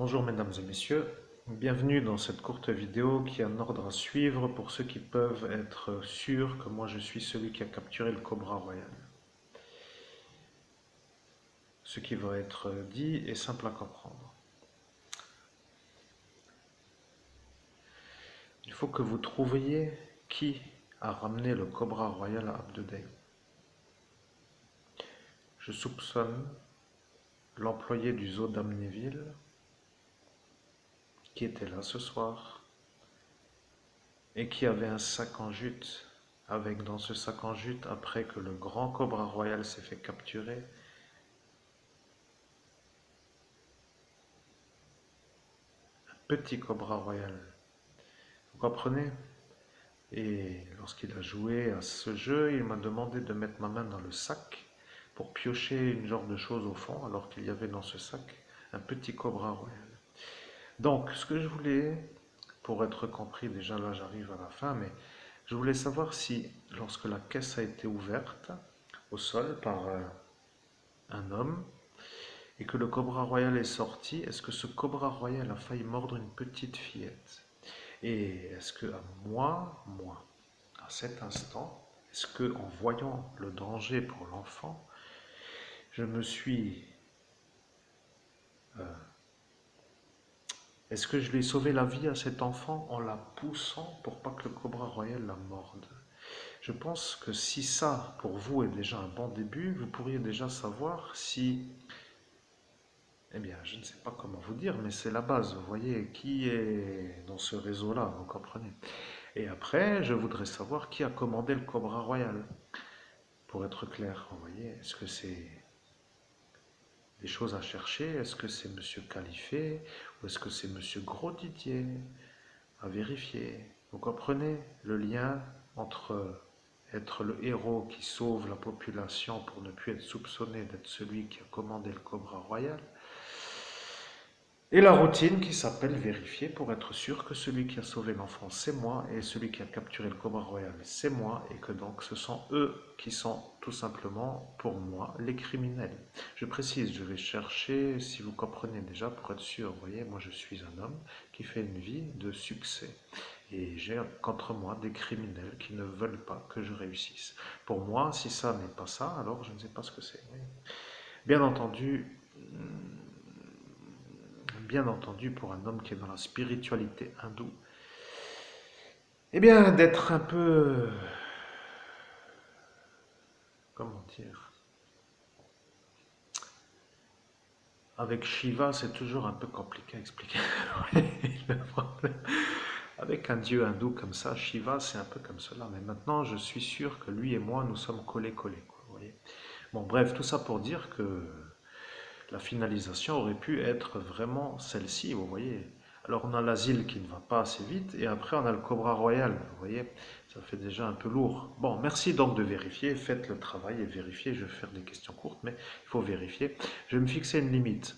Bonjour mesdames et messieurs, bienvenue dans cette courte vidéo qui a un ordre à suivre pour ceux qui peuvent être sûrs que moi je suis celui qui a capturé le Cobra Royal. Ce qui va être dit est simple à comprendre. Il faut que vous trouviez qui a ramené le Cobra Royal à Abdedaï. Je soupçonne l'employé du zoo d'Amnéville qui était là ce soir et qui avait un sac en jute avec dans ce sac en jute, après que le grand Cobra Royal s'est fait capturer, petit Cobra Royal. Vous comprenez? Et lorsqu'il a joué à ce jeu, il m'a demandé de mettre ma main dans le sac pour piocher une genre de chose au fond, alors qu'il y avait dans ce sac un petit Cobra Royal. Donc, ce que je voulais, pour être compris, déjà là j'arrive à la fin, mais je voulais savoir si, lorsque la caisse a été ouverte au sol par un homme, et que le Cobra Royal est sorti, est-ce que ce Cobra Royal a failli mordre une petite fillette? Et est-ce que à cet instant, est-ce que en voyant le danger pour l'enfant, je me suis... est-ce que je lui ai sauvé la vie à cet enfant en la poussant pour pas que le Cobra Royal la morde? Je pense que si ça, pour vous, est déjà un bon début, vous pourriez déjà savoir si... Eh bien, je ne sais pas comment vous dire, mais c'est la base. Vous voyez, qui est dans ce réseau-là, vous comprenez? Et après, je voudrais savoir qui a commandé le Cobra Royal. Pour être clair, vous voyez, est-ce que c'est des choses à chercher? Est-ce que c'est Monsieur Califé ou est-ce que c'est Monsieur Gros Didier? À vérifier. Vous comprenez le lien entre être le héros qui sauve la population pour ne plus être soupçonné d'être celui qui a commandé le Cobra Royal et la routine qui s'appelle vérifier pour être sûr que celui qui a sauvé l'enfant c'est moi et celui qui a capturé le Cobra Royal c'est moi et que donc ce sont eux qui sont tout simplement pour moi les criminels. Je précise, je vais chercher, si vous comprenez déjà, pour être sûr, vous voyez, moi je suis un homme qui fait une vie de succès et j'ai contre moi des criminels qui ne veulent pas que je réussisse. Pour moi, si ça n'est pas ça, alors je ne sais pas ce que c'est. Bien entendu, bien entendu, pour un homme qui est dans la spiritualité hindoue, eh bien, d'être un peu, comment dire, avec Shiva, c'est toujours un peu compliqué à expliquer. Le problème. Avec un dieu hindou comme ça, Shiva, c'est un peu comme cela. Mais maintenant, je suis sûr que lui et moi, nous sommes collés-collés, quoi, vous voyez. Bon, bref, tout ça pour dire que la finalisation aurait pu être vraiment celle-ci, vous voyez. Alors on a l'asile qui ne va pas assez vite, et après on a le Cobra Royal, vous voyez. Ça fait déjà un peu lourd. Bon, merci donc de vérifier, faites le travail et vérifiez. Je vais faire des questions courtes, mais il faut vérifier. Je vais me fixer une limite.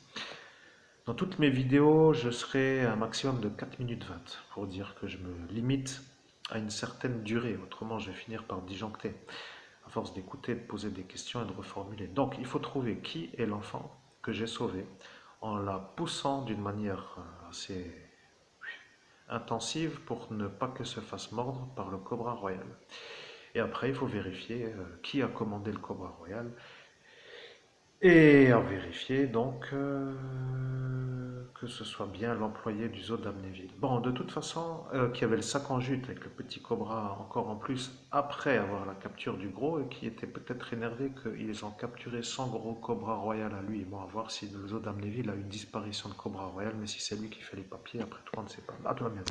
Dans toutes mes vidéos, je serai à un maximum de 4 minutes 20 pour dire que je me limite à une certaine durée. Autrement, je vais finir par disjoncter à force d'écouter, de poser des questions et de reformuler. Donc, il faut trouver qui est l'enfant que j'ai sauvé en la poussant d'une manière assez intensive pour ne pas que se fasse mordre par le Cobra Royal. Et après, il faut vérifier qui a commandé le Cobra Royal et à vérifier donc que ce soit bien l'employé du zoo d'Amnéville. Bon, de toute façon, qui avait le sac en jute avec le petit cobra encore en plus après avoir la capture du gros et qui était peut-être énervé qu'ils ont capturé son gros cobra royal à lui. Bon, à voir si le zoo d'Amnéville a une disparition de cobra royal, mais si c'est lui qui fait les papiers, après tout, on ne sait pas. À toi, bientôt.